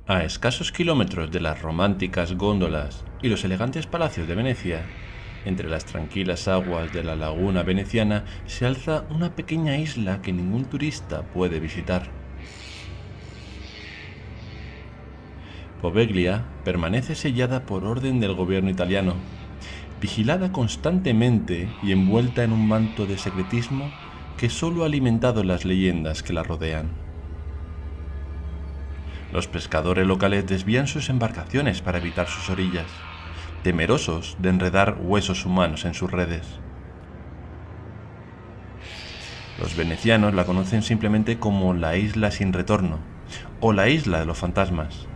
A escasos kilómetros de las románticas góndolas y los elegantes palacios de Venecia, entre las tranquilas aguas de la laguna veneciana se alza una pequeña isla que ningún turista puede visitar. Poveglia permanece sellada por orden del gobierno italiano, vigilada constantemente y envuelta en un manto de secretismo que solo ha alimentado las leyendas que la rodean. Los pescadores locales desvían sus embarcaciones para evitar sus orillas, temerosos de enredar huesos humanos en sus redes. Los venecianos la conocen simplemente como la isla sin retorno o la isla de los fantasmas,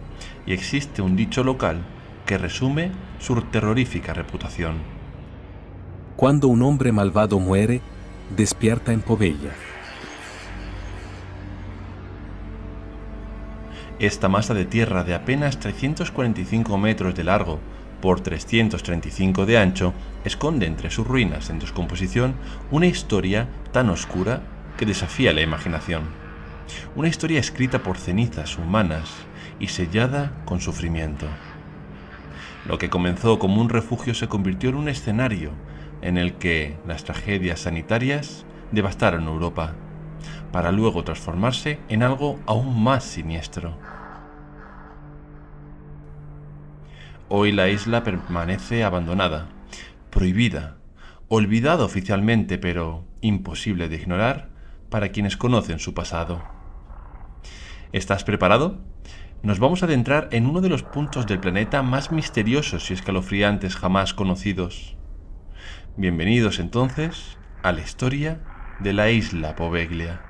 y existe un dicho local que resume su terrorífica reputación. Cuando un hombre malvado muere, despierta en Poveglia. Esta masa de tierra de apenas 345 metros de largo por 335 de ancho esconde entre sus ruinas en descomposición una historia tan oscura que desafía la imaginación. Una historia escrita por cenizas humanas y sellada con sufrimiento. Lo que comenzó como un refugio se convirtió en un escenario en el que las tragedias sanitarias devastaron Europa, para luego transformarse en algo aún más siniestro. Hoy la isla permanece abandonada, prohibida, olvidada oficialmente, pero imposible de ignorar para quienes conocen su pasado. ¿Estás preparado? Nos vamos a adentrar en uno de los puntos del planeta más misteriosos y escalofriantes jamás conocidos. Bienvenidos entonces a la historia de la isla Poveglia.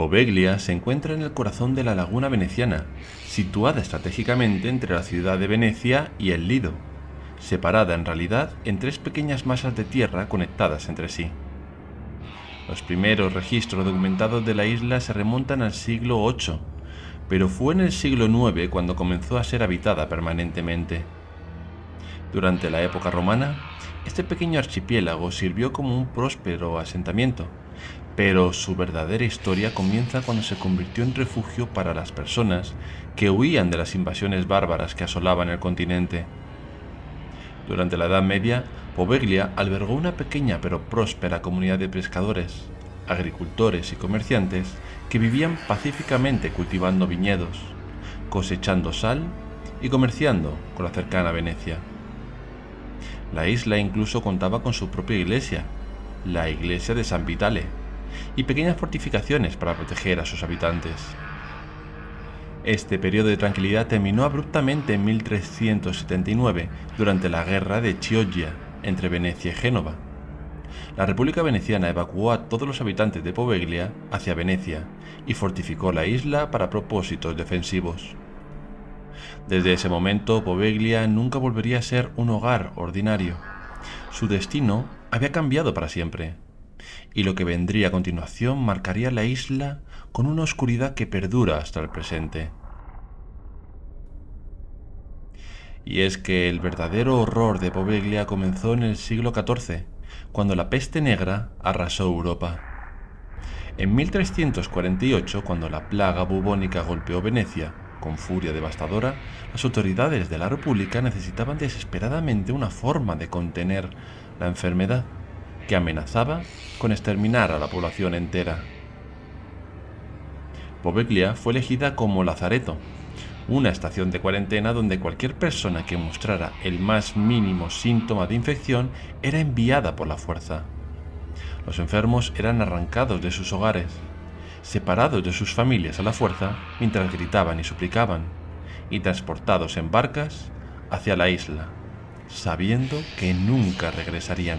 Poveglia se encuentra en el corazón de la laguna veneciana, situada estratégicamente entre la ciudad de Venecia y el Lido, separada en realidad en tres pequeñas masas de tierra conectadas entre sí. Los primeros registros documentados de la isla se remontan al siglo VIII, pero fue en el siglo IX cuando comenzó a ser habitada permanentemente. Durante la época romana, este pequeño archipiélago sirvió como un próspero asentamiento, pero su verdadera historia comienza cuando se convirtió en refugio para las personas que huían de las invasiones bárbaras que asolaban el continente. Durante la Edad Media, Poveglia albergó una pequeña pero próspera comunidad de pescadores, agricultores y comerciantes que vivían pacíficamente cultivando viñedos, cosechando sal y comerciando con la cercana Venecia. La isla incluso contaba con su propia iglesia, la iglesia de San Vitale, y pequeñas fortificaciones para proteger a sus habitantes. Este periodo de tranquilidad terminó abruptamente en 1379, durante la guerra de Chioggia entre Venecia y Génova. La República Veneciana evacuó a todos los habitantes de Poveglia hacia Venecia y fortificó la isla para propósitos defensivos. Desde ese momento, Poveglia nunca volvería a ser un hogar ordinario. Su destino había cambiado para siempre, y lo que vendría a continuación marcaría la isla con una oscuridad que perdura hasta el presente. Y es que el verdadero horror de Poveglia comenzó en el siglo XIV, cuando la peste negra arrasó Europa. En 1348, cuando la plaga bubónica golpeó Venecia con furia devastadora, las autoridades de la República necesitaban desesperadamente una forma de contener la enfermedad, que amenazaba con exterminar a la población entera. Poveglia fue elegida como lazareto, una estación de cuarentena donde cualquier persona que mostrara el más mínimo síntoma de infección era enviada por la fuerza. Los enfermos eran arrancados de sus hogares, separados de sus familias a la fuerza mientras gritaban y suplicaban, y transportados en barcas hacia la isla, sabiendo que nunca regresarían.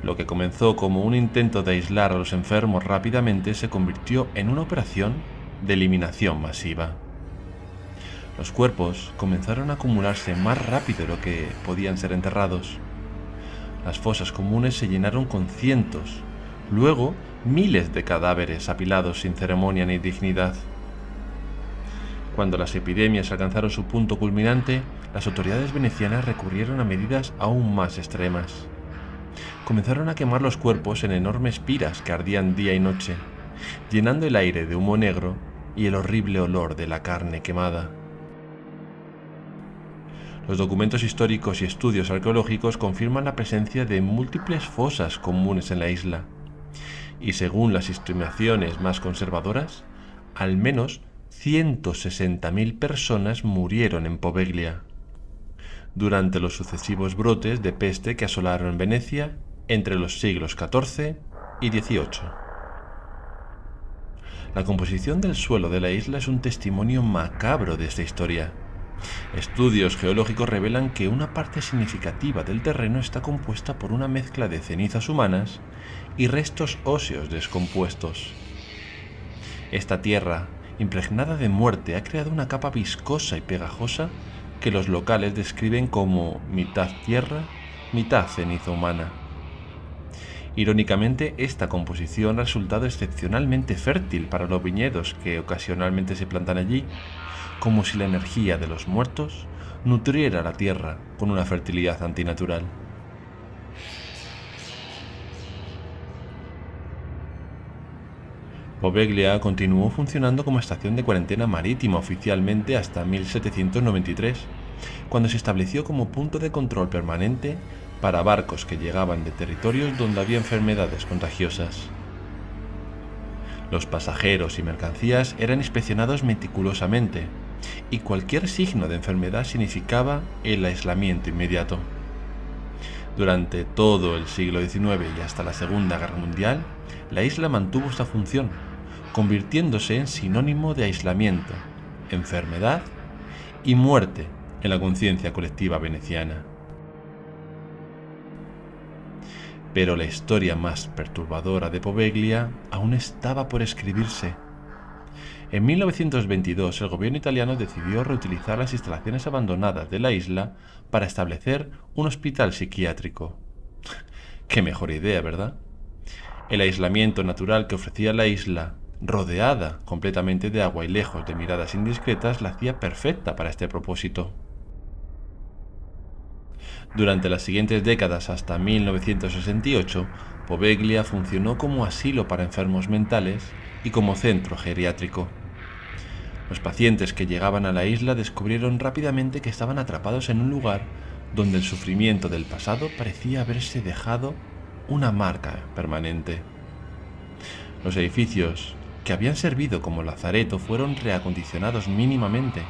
Lo que comenzó como un intento de aislar a los enfermos rápidamente se convirtió en una operación de eliminación masiva. Los cuerpos comenzaron a acumularse más rápido de lo que podían ser enterrados. Las fosas comunes se llenaron con cientos, luego miles de cadáveres apilados sin ceremonia ni dignidad. Cuando las epidemias alcanzaron su punto culminante, las autoridades venecianas recurrieron a medidas aún más extremas. Comenzaron a quemar los cuerpos en enormes piras que ardían día y noche, llenando el aire de humo negro y el horrible olor de la carne quemada. Los documentos históricos y estudios arqueológicos confirman la presencia de múltiples fosas comunes en la isla, y según las estimaciones más conservadoras, al menos 160.000 personas murieron en Poveglia durante los sucesivos brotes de peste que asolaron Venecia entre los siglos XIV y XVIII. La composición del suelo de la isla es un testimonio macabro de esta historia. Estudios geológicos revelan que una parte significativa del terreno está compuesta por una mezcla de cenizas humanas y restos óseos descompuestos. Esta tierra, impregnada de muerte, ha creado una capa viscosa y pegajosa que los locales describen como mitad tierra, mitad ceniza humana. Irónicamente, esta composición ha resultado excepcionalmente fértil para los viñedos que ocasionalmente se plantan allí, como si la energía de los muertos nutriera la tierra con una fertilidad antinatural. Poveglia continuó funcionando como estación de cuarentena marítima oficialmente hasta 1793, cuando se estableció como punto de control permanente para barcos que llegaban de territorios donde había enfermedades contagiosas. Los pasajeros y mercancías eran inspeccionados meticulosamente, y cualquier signo de enfermedad significaba el aislamiento inmediato. Durante todo el siglo XIX y hasta la Segunda Guerra Mundial, la isla mantuvo esta función, convirtiéndose en sinónimo de aislamiento, enfermedad y muerte en la conciencia colectiva veneciana. Pero la historia más perturbadora de Poveglia aún estaba por escribirse. En 1922 el gobierno italiano decidió reutilizar las instalaciones abandonadas de la isla para establecer un hospital psiquiátrico. Qué mejor idea, ¿verdad? El aislamiento natural que ofrecía la isla, rodeada completamente de agua y lejos de miradas indiscretas, la hacía perfecta para este propósito. Durante las siguientes décadas hasta 1968, Poveglia funcionó como asilo para enfermos mentales y como centro geriátrico. Los pacientes que llegaban a la isla descubrieron rápidamente que estaban atrapados en un lugar donde el sufrimiento del pasado parecía haberse dejado una marca permanente. Los edificios que habían servido como lazareto fueron reacondicionados mínimamente,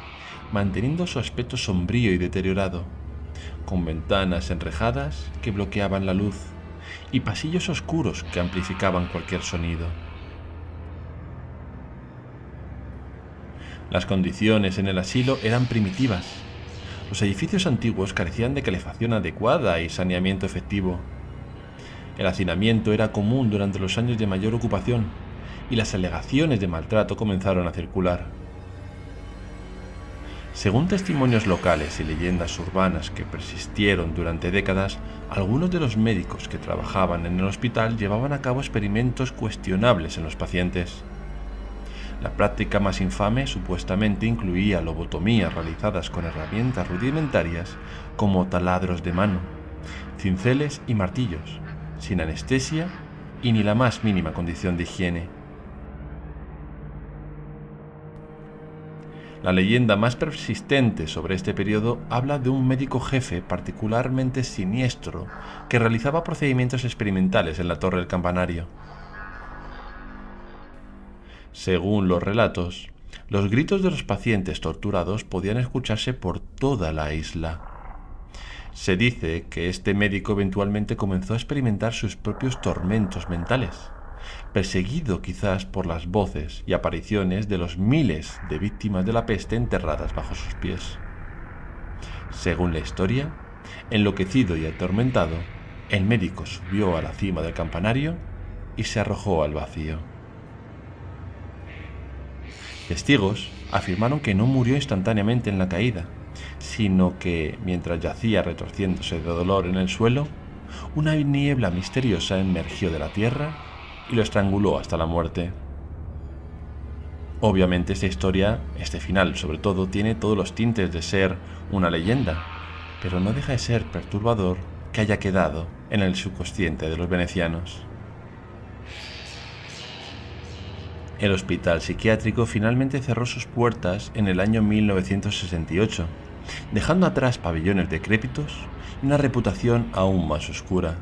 manteniendo su aspecto sombrío y deteriorado, con ventanas enrejadas que bloqueaban la luz y pasillos oscuros que amplificaban cualquier sonido. Las condiciones en el asilo eran primitivas. Los edificios antiguos carecían de calefacción adecuada y saneamiento efectivo. El hacinamiento era común durante los años de mayor ocupación y las alegaciones de maltrato comenzaron a circular. Según testimonios locales y leyendas urbanas que persistieron durante décadas, algunos de los médicos que trabajaban en el hospital llevaban a cabo experimentos cuestionables en los pacientes. La práctica más infame supuestamente incluía lobotomías realizadas con herramientas rudimentarias como taladros de mano, cinceles y martillos, sin anestesia y ni la más mínima condición de higiene. La leyenda más persistente sobre este periodo habla de un médico jefe particularmente siniestro que realizaba procedimientos experimentales en la torre del campanario. Según los relatos, los gritos de los pacientes torturados podían escucharse por toda la isla. Se dice que este médico eventualmente comenzó a experimentar sus propios tormentos mentales, perseguido quizás por las voces y apariciones de los miles de víctimas de la peste enterradas bajo sus pies. Según la historia, enloquecido y atormentado, el médico subió a la cima del campanario y se arrojó al vacío. Testigos afirmaron que no murió instantáneamente en la caída, sino que, mientras yacía retorciéndose de dolor en el suelo, una niebla misteriosa emergió de la tierra y lo estranguló hasta la muerte. Obviamente esta historia, este final sobre todo, tiene todos los tintes de ser una leyenda, pero no deja de ser perturbador que haya quedado en el subconsciente de los venecianos. El hospital psiquiátrico finalmente cerró sus puertas en el año 1968, dejando atrás pabellones decrépitos y una reputación aún más oscura.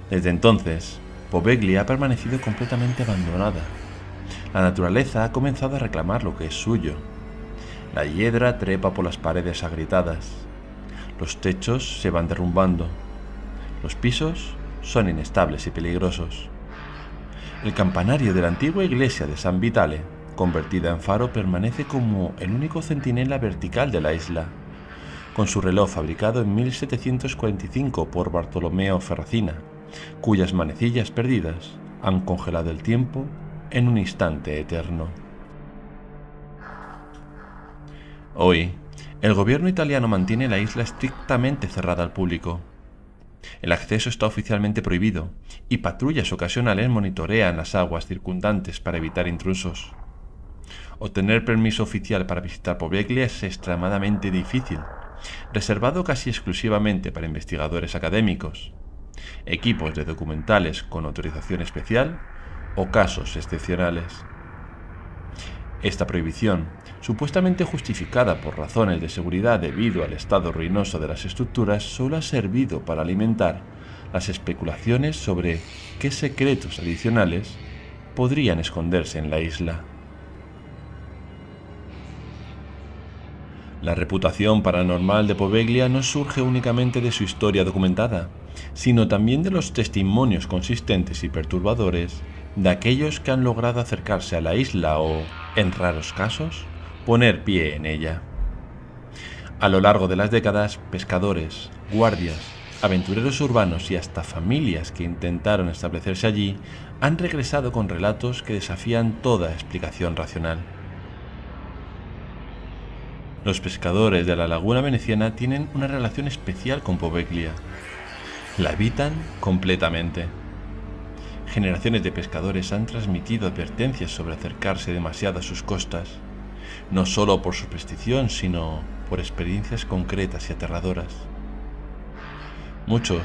Desde entonces, Poveglia ha permanecido completamente abandonada. La naturaleza ha comenzado a reclamar lo que es suyo. La hiedra trepa por las paredes agrietadas. Los techos se van derrumbando. Los pisos son inestables y peligrosos. El campanario de la antigua iglesia de San Vitale, convertida en faro, permanece como el único centinela vertical de la isla, con su reloj fabricado en 1745 por Bartolomeo Ferracina, cuyas manecillas perdidas han congelado el tiempo en un instante eterno. Hoy, el gobierno italiano mantiene la isla estrictamente cerrada al público. El acceso está oficialmente prohibido y patrullas ocasionales monitorean las aguas circundantes para evitar intrusos. Obtener permiso oficial para visitar Poveglia es extremadamente difícil, reservado casi exclusivamente para investigadores académicos, equipos de documentales con autorización especial o casos excepcionales. Esta prohibición, supuestamente justificada por razones de seguridad debido al estado ruinoso de las estructuras, solo ha servido para alimentar las especulaciones sobre qué secretos adicionales podrían esconderse en la isla. La reputación paranormal de Poveglia no surge únicamente de su historia documentada, sino también de los testimonios consistentes y perturbadores de aquellos que han logrado acercarse a la isla o, en raros casos, poner pie en ella. A lo largo de las décadas, pescadores, guardias, aventureros urbanos y hasta familias que intentaron establecerse allí han regresado con relatos que desafían toda explicación racional. Los pescadores de la laguna veneciana tienen una relación especial con Poveglia. La habitan completamente. Generaciones de pescadores han transmitido advertencias sobre acercarse demasiado a sus costas, no solo por superstición, sino por experiencias concretas y aterradoras. Muchos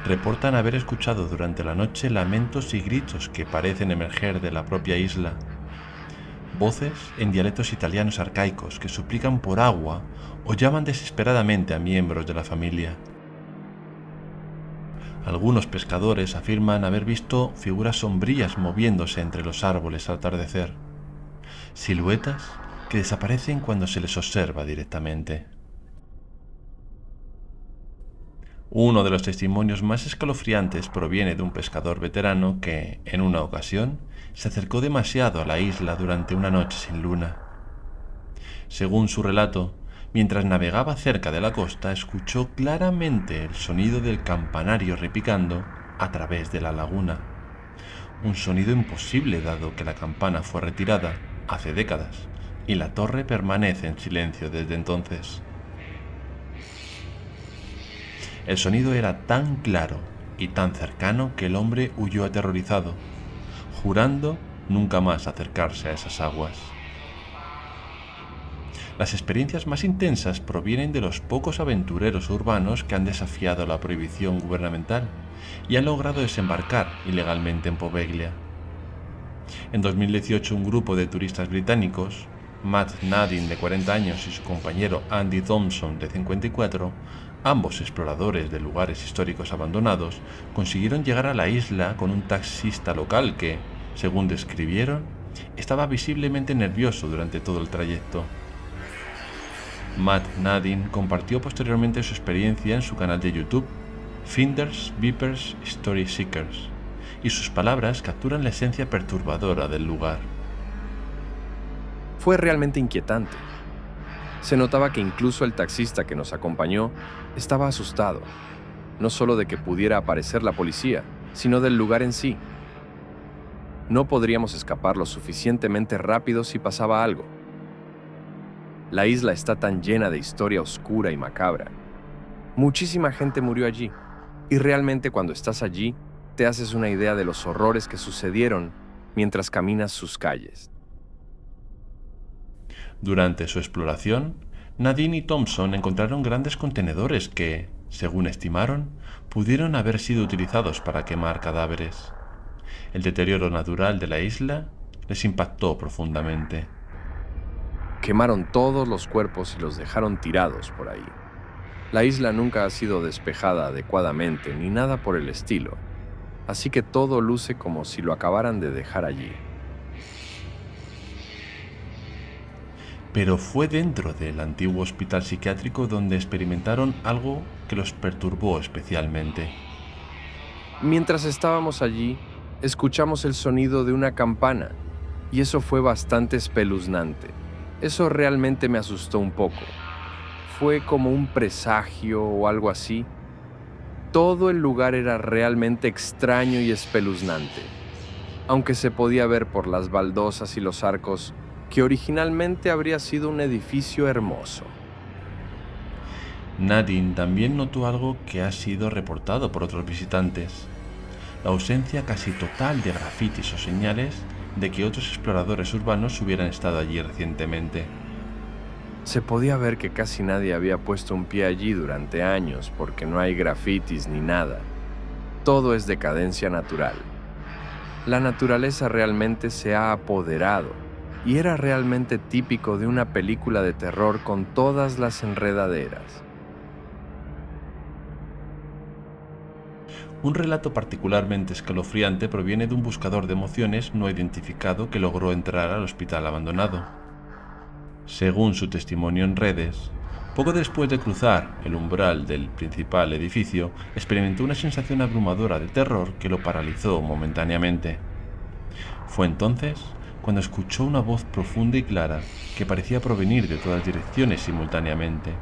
reportan haber escuchado durante la noche lamentos y gritos que parecen emerger de la propia isla, voces en dialectos italianos arcaicos que suplican por agua o llaman desesperadamente a miembros de la familia. Algunos pescadores afirman haber visto figuras sombrías moviéndose entre los árboles al atardecer, siluetas que desaparecen cuando se les observa directamente. Uno de los testimonios más escalofriantes proviene de un pescador veterano que, en una ocasión, se acercó demasiado a la isla durante una noche sin luna. Según su relato, mientras navegaba cerca de la costa, escuchó claramente el sonido del campanario repicando a través de la laguna. Un sonido imposible dado que la campana fue retirada hace décadas y la torre permanece en silencio desde entonces. El sonido era tan claro y tan cercano que el hombre huyó aterrorizado, jurando nunca más acercarse a esas aguas. Las experiencias más intensas provienen de los pocos aventureros urbanos que han desafiado la prohibición gubernamental y han logrado desembarcar ilegalmente en Poveglia. En 2018, un grupo de turistas británicos, Matt Nadine de 40 años y su compañero Andy Thompson de 54, ambos exploradores de lugares históricos abandonados, consiguieron llegar a la isla con un taxista local que, según describieron, estaba visiblemente nervioso durante todo el trayecto. Matt Nadine compartió posteriormente su experiencia en su canal de YouTube, Finders Beepers Story Seekers, y sus palabras capturan la esencia perturbadora del lugar. Fue realmente inquietante. Se notaba que incluso el taxista que nos acompañó estaba asustado, no solo de que pudiera aparecer la policía, sino del lugar en sí. No podríamos escapar lo suficientemente rápido si pasaba algo. La isla está tan llena de historia oscura y macabra. Muchísima gente murió allí, Y realmente cuando estás allí, te haces una idea de los horrores que sucedieron mientras caminas sus calles. Durante su exploración, Nadine y Thompson encontraron grandes contenedores que, según estimaron, pudieron haber sido utilizados para quemar cadáveres. El deterioro natural de la isla les impactó profundamente. Quemaron todos los cuerpos y los dejaron tirados por ahí. La isla nunca ha sido despejada adecuadamente ni nada por el estilo, así que todo luce como si lo acabaran de dejar allí. Pero fue dentro del antiguo hospital psiquiátrico donde experimentaron algo que los perturbó especialmente. Mientras estábamos allí, escuchamos el sonido de una campana, y eso fue bastante espeluznante. Eso realmente me asustó un poco. Fue como un presagio o algo así. Todo el lugar era realmente extraño y espeluznante, aunque se podía ver por las baldosas y los arcos que originalmente habría sido un edificio hermoso. Nadine también notó algo que ha sido reportado por otros visitantes: la ausencia casi total de grafitis o señales de que otros exploradores urbanos hubieran estado allí recientemente. Se podía ver que casi nadie había puesto un pie allí durante años porque no hay grafitis ni nada. Todo es decadencia natural. La naturaleza realmente se ha apoderado y era realmente típico de una película de terror con todas las enredaderas. Un relato particularmente escalofriante proviene de un buscador de emociones no identificado que logró entrar al hospital abandonado. Según su testimonio en redes, poco después de cruzar el umbral del principal edificio, experimentó una sensación abrumadora de terror que lo paralizó momentáneamente. Fue entonces cuando escuchó una voz profunda y clara que parecía provenir de todas direcciones simultáneamente.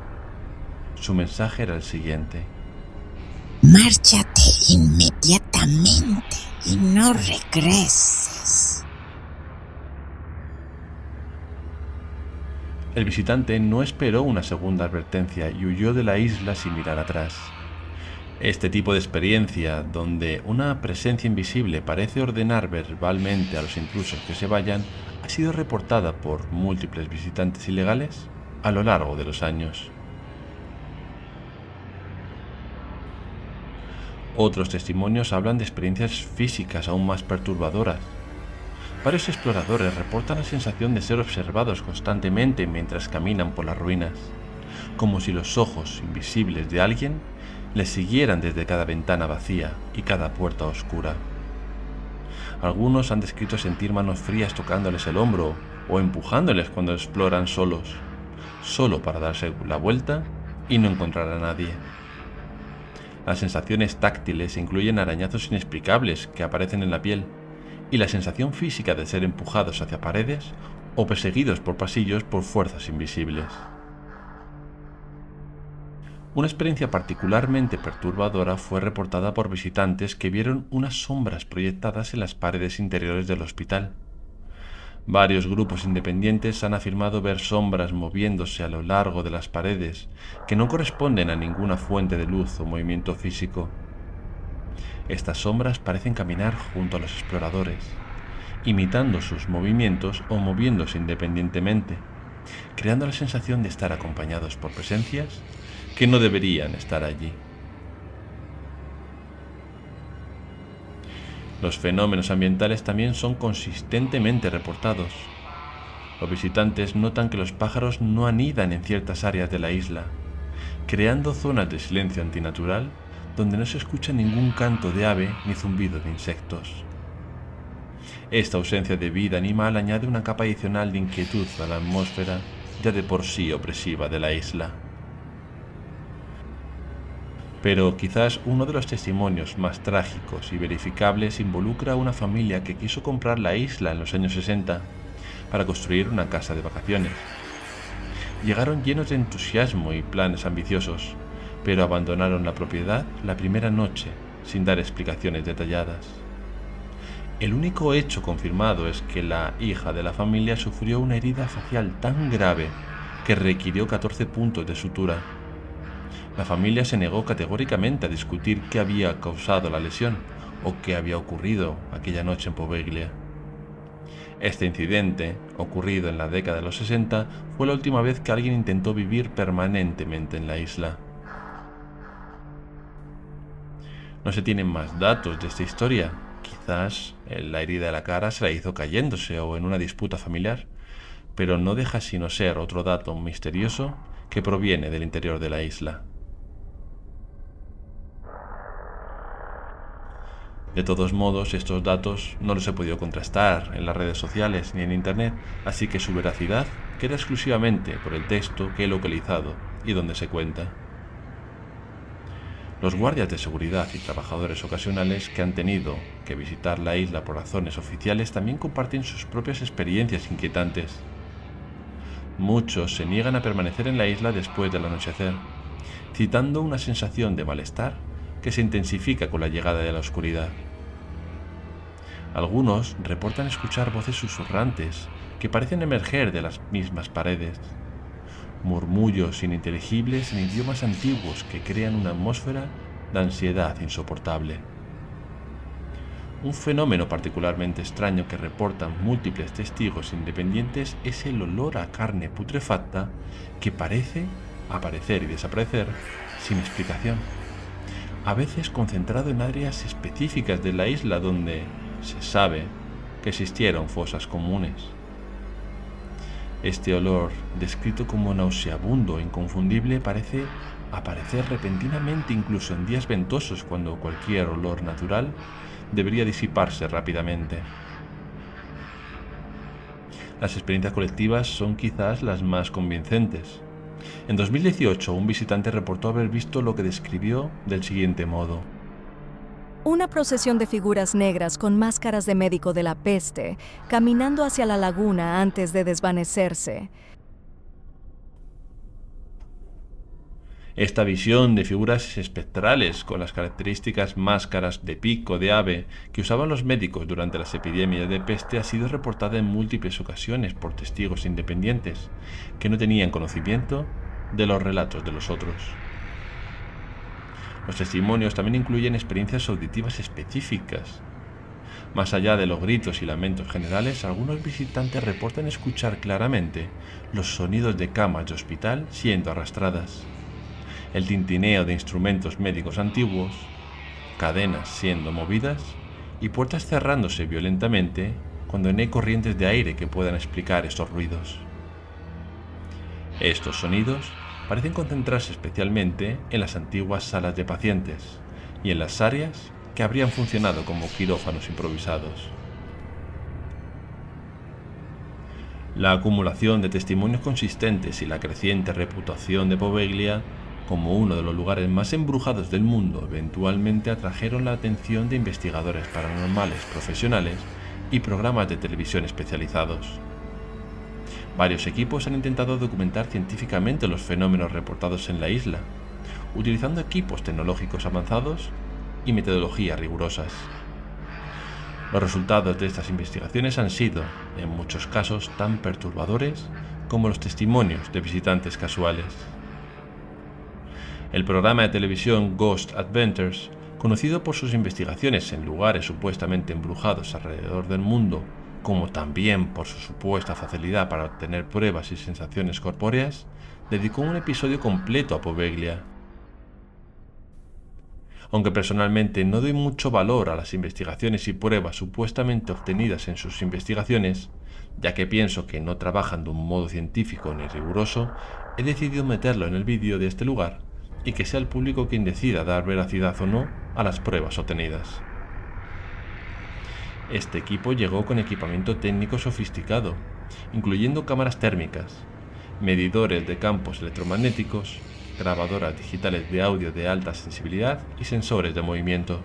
Su mensaje era el siguiente: márchate inmediatamente y no regreses. El visitante no esperó una segunda advertencia y huyó de la isla sin mirar atrás. Este tipo de experiencia, donde una presencia invisible parece ordenar verbalmente a los intrusos que se vayan, ha sido reportada por múltiples visitantes ilegales a lo largo de los años. Otros testimonios hablan de experiencias físicas aún más perturbadoras. Varios exploradores reportan la sensación de ser observados constantemente mientras caminan por las ruinas, como si los ojos invisibles de alguien les siguieran desde cada ventana vacía y cada puerta oscura. Algunos han descrito sentir manos frías tocándoles el hombro o empujándoles cuando exploran solos, solo para darse la vuelta y no encontrar a nadie. Las sensaciones táctiles incluyen arañazos inexplicables que aparecen en la piel y la sensación física de ser empujados hacia paredes o perseguidos por pasillos por fuerzas invisibles. Una experiencia particularmente perturbadora fue reportada por visitantes que vieron unas sombras proyectadas en las paredes interiores del hospital. Varios grupos independientes han afirmado ver sombras moviéndose a lo largo de las paredes que no corresponden a ninguna fuente de luz o movimiento físico. Estas sombras parecen caminar junto a los exploradores, imitando sus movimientos o moviéndose independientemente, creando la sensación de estar acompañados por presencias que no deberían estar allí. Los fenómenos ambientales también son consistentemente reportados. Los visitantes notan que los pájaros no anidan en ciertas áreas de la isla, creando zonas de silencio antinatural donde no se escucha ningún canto de ave ni zumbido de insectos. Esta ausencia de vida animal añade una capa adicional de inquietud a la atmósfera ya de por sí opresiva de la isla. Pero quizás uno de los testimonios más trágicos y verificables involucra a una familia que quiso comprar la isla en los años 60 para construir una casa de vacaciones. Llegaron llenos de entusiasmo y planes ambiciosos, pero abandonaron la propiedad la primera noche sin dar explicaciones detalladas. El único hecho confirmado es que la hija de la familia sufrió una herida facial tan grave que requirió 14 puntos de sutura. La familia se negó categóricamente a discutir qué había causado la lesión o qué había ocurrido aquella noche en Poveglia. Este incidente, ocurrido en la década de los 60, fue la última vez que alguien intentó vivir permanentemente en la isla. No se tienen más datos de esta historia. Quizás la herida de la cara se la hizo cayéndose o en una disputa familiar, pero no deja sino ser otro dato misterioso que proviene del interior de la isla. De todos modos, estos datos no los he podido contrastar en las redes sociales ni en internet, así que su veracidad queda exclusivamente por el texto que he localizado y donde se cuenta. Los guardias de seguridad y trabajadores ocasionales que han tenido que visitar la isla por razones oficiales también comparten sus propias experiencias inquietantes. Muchos se niegan a permanecer en la isla después del anochecer, citando una sensación de malestar que se intensifica con la llegada de la oscuridad. Algunos reportan escuchar voces susurrantes que parecen emerger de las mismas paredes, murmullos ininteligibles en idiomas antiguos que crean una atmósfera de ansiedad insoportable. Un fenómeno particularmente extraño que reportan múltiples testigos independientes es el olor a carne putrefacta que parece aparecer y desaparecer sin explicación, a veces concentrado en áreas específicas de la isla donde se sabe que existieron fosas comunes. Este olor, descrito como nauseabundo e inconfundible, parece aparecer repentinamente incluso en días ventosos, cuando cualquier olor natural debería disiparse rápidamente. Las experiencias colectivas son quizás las más convincentes. En 2018, un visitante reportó haber visto lo que describió del siguiente modo: una procesión de figuras negras con máscaras de médico de la peste, caminando hacia la laguna antes de desvanecerse. Esta visión de figuras espectrales con las características máscaras de pico de ave que usaban los médicos durante las epidemias de peste ha sido reportada en múltiples ocasiones por testigos independientes que no tenían conocimiento de los relatos de los otros. Los testimonios también incluyen experiencias auditivas específicas. Más allá de los gritos y lamentos generales, algunos visitantes reportan escuchar claramente los sonidos de camas de hospital siendo arrastradas, el tintineo de instrumentos médicos antiguos, cadenas siendo movidas y puertas cerrándose violentamente cuando no hay corrientes de aire que puedan explicar estos ruidos. Estos sonidos parecen concentrarse especialmente en las antiguas salas de pacientes y en las áreas que habrían funcionado como quirófanos improvisados. La acumulación de testimonios consistentes y la creciente reputación de Poveglia como uno de los lugares más embrujados del mundo eventualmente atrajeron la atención de investigadores paranormales profesionales y programas de televisión especializados. Varios equipos han intentado documentar científicamente los fenómenos reportados en la isla, utilizando equipos tecnológicos avanzados y metodologías rigurosas. Los resultados de estas investigaciones han sido, en muchos casos, tan perturbadores como los testimonios de visitantes casuales. El programa de televisión Ghost Adventures, conocido por sus investigaciones en lugares supuestamente embrujados alrededor del mundo, como también por su supuesta facilidad para obtener pruebas y sensaciones corpóreas, dedicó un episodio completo a Poveglia. Aunque personalmente no doy mucho valor a las investigaciones y pruebas supuestamente obtenidas en sus investigaciones, ya que pienso que no trabajan de un modo científico ni riguroso, he decidido meterlo en el vídeo de este lugar y que sea el público quien decida dar veracidad o no a las pruebas obtenidas. Este equipo llegó con equipamiento técnico sofisticado, incluyendo cámaras térmicas, medidores de campos electromagnéticos, grabadoras digitales de audio de alta sensibilidad y sensores de movimiento.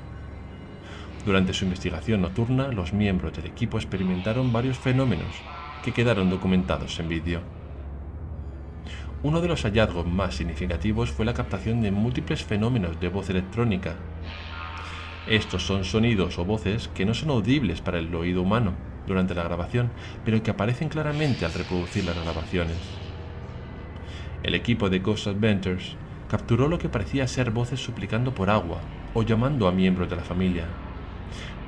Durante su investigación nocturna, los miembros del equipo experimentaron varios fenómenos que quedaron documentados en vídeo. Uno de los hallazgos más significativos fue la captación de múltiples fenómenos de voz electrónica. Estos son sonidos o voces que no son audibles para el oído humano durante la grabación, pero que aparecen claramente al reproducir las grabaciones. El equipo de Ghost Adventures capturó lo que parecía ser voces suplicando por agua o llamando a miembros de la familia.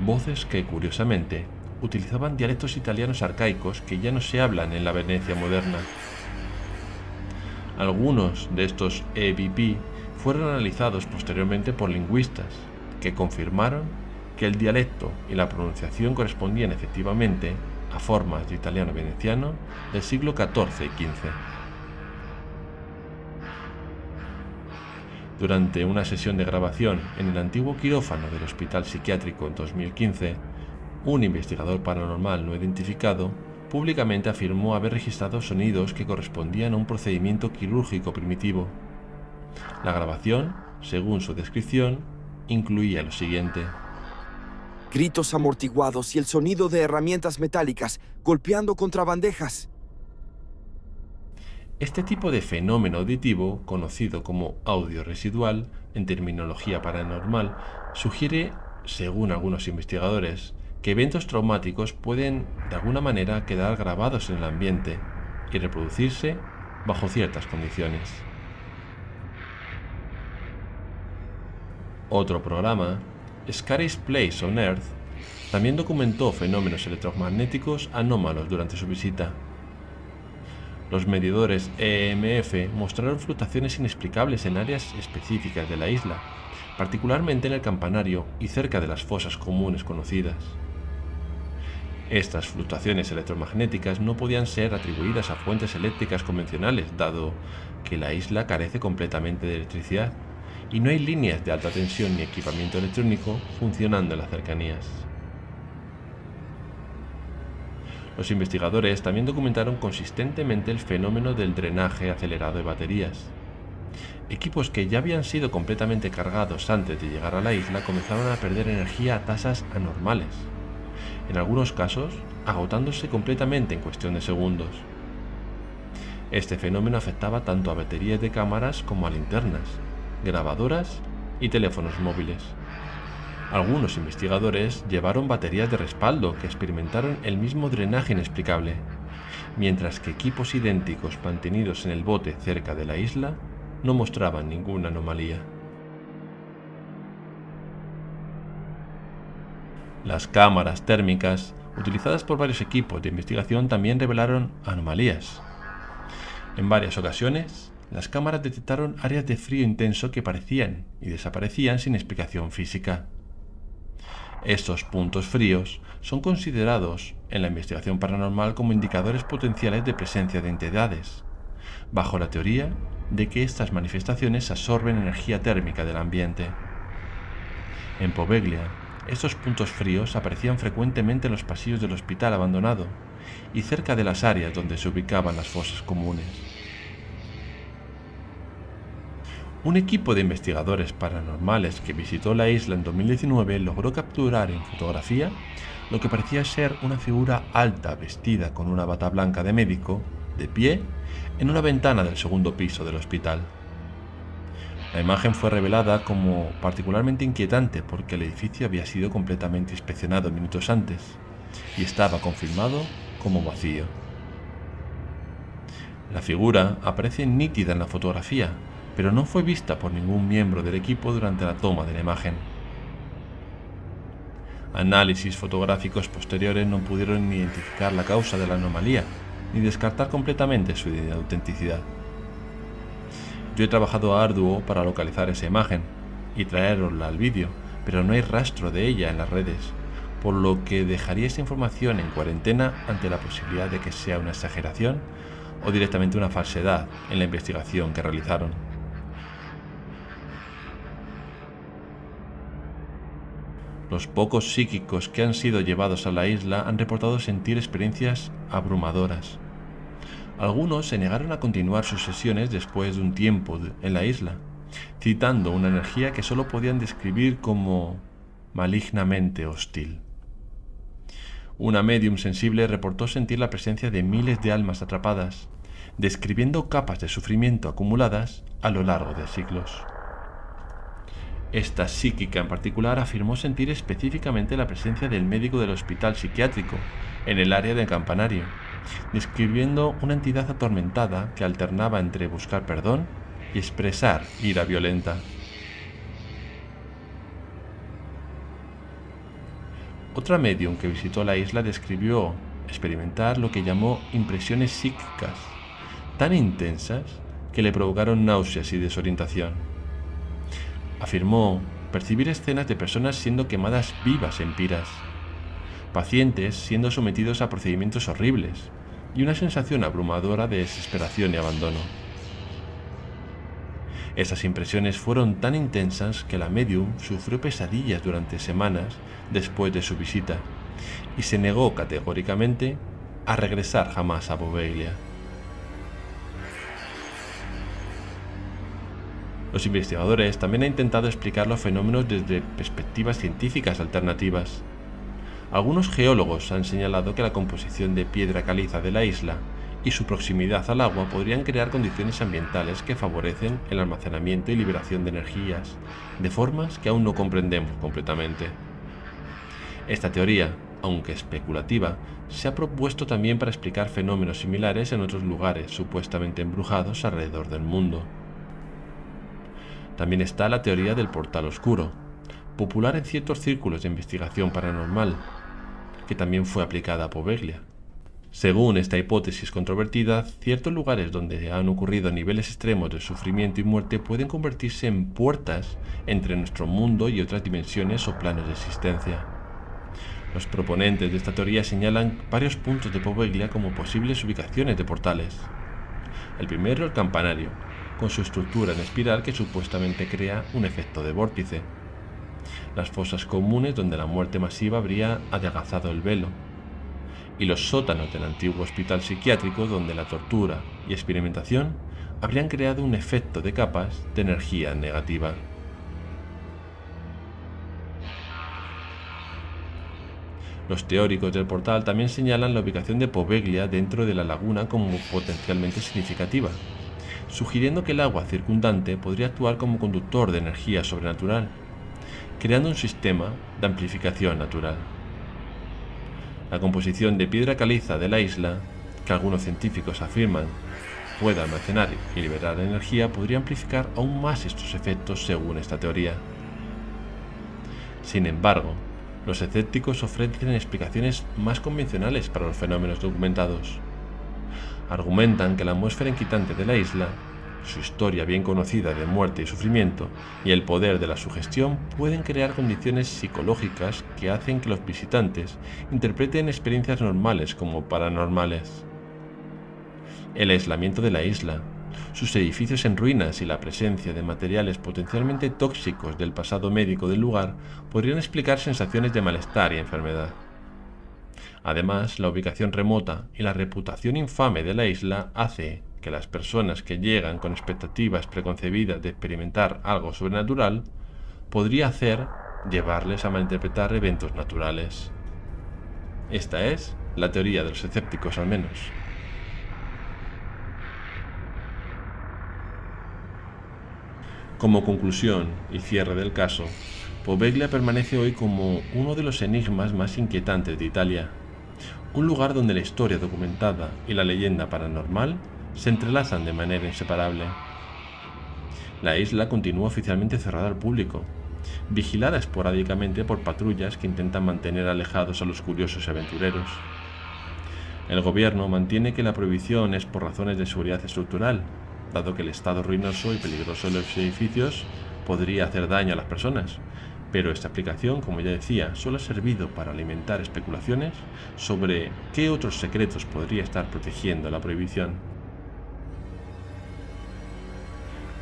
Voces que, curiosamente, utilizaban dialectos italianos arcaicos que ya no se hablan en la Venecia moderna. Algunos de estos EVP fueron analizados posteriormente por lingüistas, que confirmaron que el dialecto y la pronunciación correspondían efectivamente a formas de italiano veneciano del siglo XIV y XV. Durante una sesión de grabación en el antiguo quirófano del Hospital Psiquiátrico en 2015, un investigador paranormal no identificado públicamente afirmó haber registrado sonidos que correspondían a un procedimiento quirúrgico primitivo. La grabación, según su descripción, incluía lo siguiente: gritos amortiguados y el sonido de herramientas metálicas golpeando contra bandejas. Este tipo de fenómeno auditivo, conocido como audio residual en terminología paranormal, sugiere, según algunos investigadores, que eventos traumáticos pueden de alguna manera quedar grabados en el ambiente y reproducirse bajo ciertas condiciones. Otro programa, Scariest Place on Earth, también documentó fenómenos electromagnéticos anómalos durante su visita. Los medidores EMF mostraron fluctuaciones inexplicables en áreas específicas de la isla, particularmente en el campanario y cerca de las fosas comunes conocidas. Estas fluctuaciones electromagnéticas no podían ser atribuidas a fuentes eléctricas convencionales, dado que la isla carece completamente de electricidad y no hay líneas de alta tensión ni equipamiento electrónico funcionando en las cercanías. Los investigadores también documentaron consistentemente el fenómeno del drenaje acelerado de baterías. Equipos que ya habían sido completamente cargados antes de llegar a la isla comenzaron a perder energía a tasas anormales, en algunos casos agotándose completamente en cuestión de segundos. Este fenómeno afectaba tanto a baterías de cámaras como a linternas, grabadoras y teléfonos móviles. Algunos investigadores llevaron baterías de respaldo que experimentaron el mismo drenaje inexplicable, mientras que equipos idénticos mantenidos en el bote cerca de la isla no mostraban ninguna anomalía. Las cámaras térmicas utilizadas por varios equipos de investigación también revelaron anomalías. En varias ocasiones, las cámaras detectaron áreas de frío intenso que aparecían y desaparecían sin explicación física. Estos puntos fríos son considerados en la investigación paranormal como indicadores potenciales de presencia de entidades, bajo la teoría de que estas manifestaciones absorben energía térmica del ambiente. En Poveglia, estos puntos fríos aparecían frecuentemente en los pasillos del hospital abandonado y cerca de las áreas donde se ubicaban las fosas comunes. Un equipo de investigadores paranormales que visitó la isla en 2019 logró capturar en fotografía lo que parecía ser una figura alta vestida con una bata blanca de médico, de pie, en una ventana del segundo piso del hospital. La imagen fue revelada como particularmente inquietante porque el edificio había sido completamente inspeccionado minutos antes y estaba confirmado como vacío. La figura aparece nítida en la fotografía, pero no fue vista por ningún miembro del equipo durante la toma de la imagen. Análisis fotográficos posteriores no pudieron ni identificar la causa de la anomalía, ni descartar completamente su autenticidad. Yo he trabajado arduo para localizar esa imagen y traerosla al vídeo, pero no hay rastro de ella en las redes, por lo que dejaría esta información en cuarentena ante la posibilidad de que sea una exageración o directamente una falsedad en la investigación que realizaron. Los pocos psíquicos que han sido llevados a la isla han reportado sentir experiencias abrumadoras. Algunos se negaron a continuar sus sesiones después de un tiempo en la isla, citando una energía que solo podían describir como malignamente hostil. Una médium sensible reportó sentir la presencia de miles de almas atrapadas, describiendo capas de sufrimiento acumuladas a lo largo de siglos. Esta psíquica en particular afirmó sentir específicamente la presencia del médico del hospital psiquiátrico en el área del campanario, describiendo una entidad atormentada que alternaba entre buscar perdón y expresar ira violenta. Otra medium que visitó la isla describió experimentar lo que llamó impresiones psíquicas, tan intensas que le provocaron náuseas y desorientación. Afirmó percibir escenas de personas siendo quemadas vivas en piras, pacientes siendo sometidos a procedimientos horribles y una sensación abrumadora de desesperación y abandono. Esas impresiones fueron tan intensas que la medium sufrió pesadillas durante semanas después de su visita y se negó categóricamente a regresar jamás a Poveglia. Los investigadores también han intentado explicar los fenómenos desde perspectivas científicas alternativas. Algunos geólogos han señalado que la composición de piedra caliza de la isla y su proximidad al agua podrían crear condiciones ambientales que favorecen el almacenamiento y liberación de energías, de formas que aún no comprendemos completamente. Esta teoría, aunque especulativa, se ha propuesto también para explicar fenómenos similares en otros lugares supuestamente embrujados alrededor del mundo. También está la teoría del portal oscuro, popular en ciertos círculos de investigación paranormal, que también fue aplicada a Poveglia. Según esta hipótesis controvertida, ciertos lugares donde han ocurrido niveles extremos de sufrimiento y muerte pueden convertirse en puertas entre nuestro mundo y otras dimensiones o planos de existencia. Los proponentes de esta teoría señalan varios puntos de Poveglia como posibles ubicaciones de portales. El primero, el campanario, con su estructura en espiral que supuestamente crea un efecto de vórtice. Las fosas comunes donde la muerte masiva habría adelgazado el velo. Y los sótanos del antiguo hospital psiquiátrico donde la tortura y experimentación habrían creado un efecto de capas de energía negativa. Los teóricos del portal también señalan la ubicación de Poveglia dentro de la laguna como potencialmente significativa, sugiriendo que el agua circundante podría actuar como conductor de energía sobrenatural, creando un sistema de amplificación natural. La composición de piedra caliza de la isla, que algunos científicos afirman puede almacenar y liberar energía, podría amplificar aún más estos efectos según esta teoría. Sin embargo, los escépticos ofrecen explicaciones más convencionales para los fenómenos documentados. Argumentan que la atmósfera inquietante de la isla, su historia bien conocida de muerte y sufrimiento y el poder de la sugestión pueden crear condiciones psicológicas que hacen que los visitantes interpreten experiencias normales como paranormales. El aislamiento de la isla, sus edificios en ruinas y la presencia de materiales potencialmente tóxicos del pasado médico del lugar podrían explicar sensaciones de malestar y enfermedad. Además, la ubicación remota y la reputación infame de la isla hace que las personas que llegan con expectativas preconcebidas de experimentar algo sobrenatural podría llevarles a malinterpretar eventos naturales. Esta es la teoría de los escépticos, al menos. Como conclusión y cierre del caso, Poveglia permanece hoy como uno de los enigmas más inquietantes de Italia, un lugar donde la historia documentada y la leyenda paranormal se entrelazan de manera inseparable. La isla continúa oficialmente cerrada al público, vigilada esporádicamente por patrullas que intentan mantener alejados a los curiosos y aventureros. El gobierno mantiene que la prohibición es por razones de seguridad estructural, dado que el estado ruinoso y peligroso de los edificios podría hacer daño a las personas, pero esta aplicación, como ya decía, solo ha servido para alimentar especulaciones sobre qué otros secretos podría estar protegiendo la prohibición.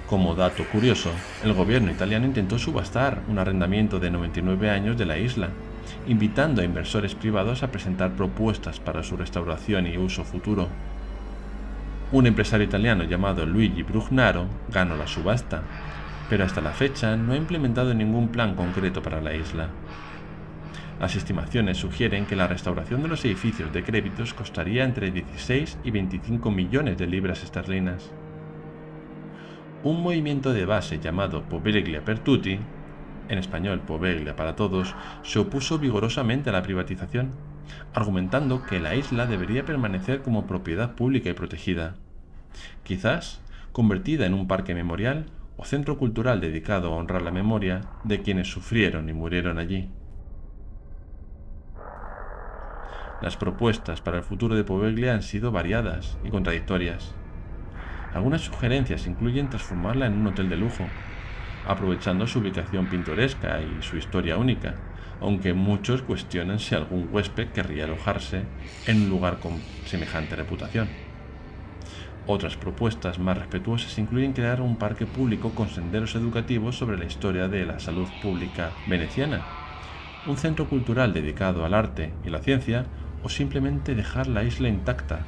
Como dato curioso, el gobierno italiano intentó subastar un arrendamiento de 99 años de la isla, invitando a inversores privados a presentar propuestas para su restauración y uso futuro. Un empresario italiano llamado Luigi Brugnaro ganó la subasta, pero hasta la fecha no ha implementado ningún plan concreto para la isla. Las estimaciones sugieren que la restauración de los edificios decrépitos costaría entre 16 y 25 millones de libras esterlinas. Un movimiento de base llamado Poveglia per Tutti, en español Poveglia para todos, se opuso vigorosamente a la privatización, argumentando que la isla debería permanecer como propiedad pública y protegida, quizás convertida en un parque memorial o centro cultural dedicado a honrar la memoria de quienes sufrieron y murieron allí. Las propuestas para el futuro de Poveglia han sido variadas y contradictorias. Algunas sugerencias incluyen transformarla en un hotel de lujo, aprovechando su ubicación pintoresca y su historia única, aunque muchos cuestionan si algún huésped querría alojarse en un lugar con semejante reputación. Otras propuestas más respetuosas incluyen crear un parque público con senderos educativos sobre la historia de la salud pública veneciana, un centro cultural dedicado al arte y la ciencia, o simplemente dejar la isla intacta,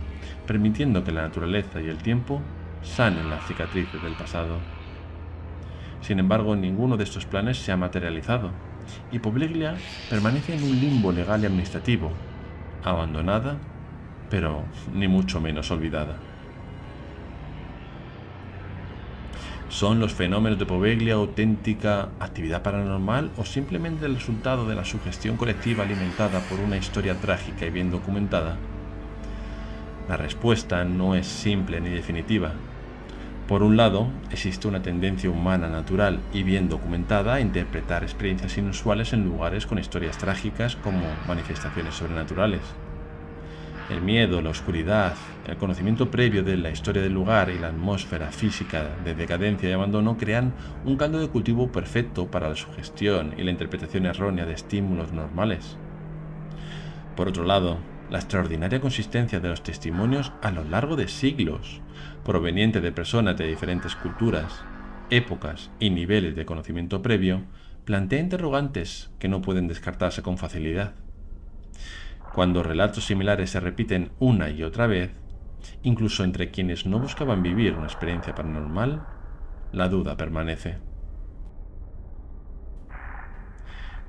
permitiendo que la naturaleza y el tiempo sanen las cicatrices del pasado. Sin embargo, ninguno de estos planes se ha materializado, y Poveglia permanece en un limbo legal y administrativo, abandonada, pero ni mucho menos olvidada. ¿Son los fenómenos de Poveglia auténtica actividad paranormal o simplemente el resultado de la sugestión colectiva alimentada por una historia trágica y bien documentada? La respuesta no es simple ni definitiva. Por un lado, existe una tendencia humana natural y bien documentada a interpretar experiencias inusuales en lugares con historias trágicas como manifestaciones sobrenaturales. El miedo, la oscuridad, el conocimiento previo de la historia del lugar y la atmósfera física de decadencia y abandono crean un caldo de cultivo perfecto para la sugestión y la interpretación errónea de estímulos normales. Por otro lado, la extraordinaria consistencia de los testimonios a lo largo de siglos, proveniente de personas de diferentes culturas, épocas y niveles de conocimiento previo, plantea interrogantes que no pueden descartarse con facilidad. Cuando relatos similares se repiten una y otra vez, incluso entre quienes no buscaban vivir una experiencia paranormal, la duda permanece.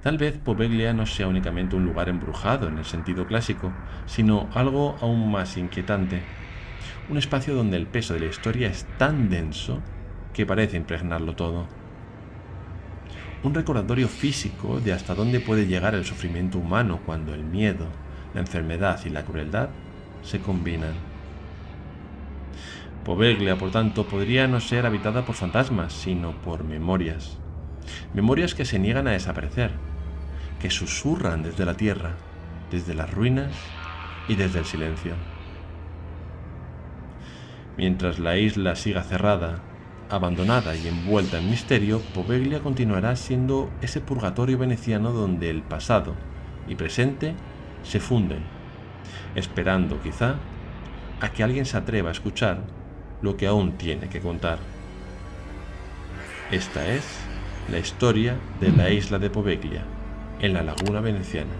Tal vez Poveglia no sea únicamente un lugar embrujado en el sentido clásico, sino algo aún más inquietante, un espacio donde el peso de la historia es tan denso que parece impregnarlo todo. Un recordatorio físico de hasta dónde puede llegar el sufrimiento humano cuando el miedo, la enfermedad y la crueldad se combinan. Poveglia, por tanto, podría no ser habitada por fantasmas, sino por memorias. Memorias que se niegan a desaparecer, que susurran desde la tierra, desde las ruinas y desde el silencio. Mientras la isla siga cerrada, abandonada y envuelta en misterio, Poveglia continuará siendo ese purgatorio veneciano donde el pasado y presente se funden, esperando quizá a que alguien se atreva a escuchar lo que aún tiene que contar. Esta es la historia de la isla de Poveglia, en la laguna veneciana.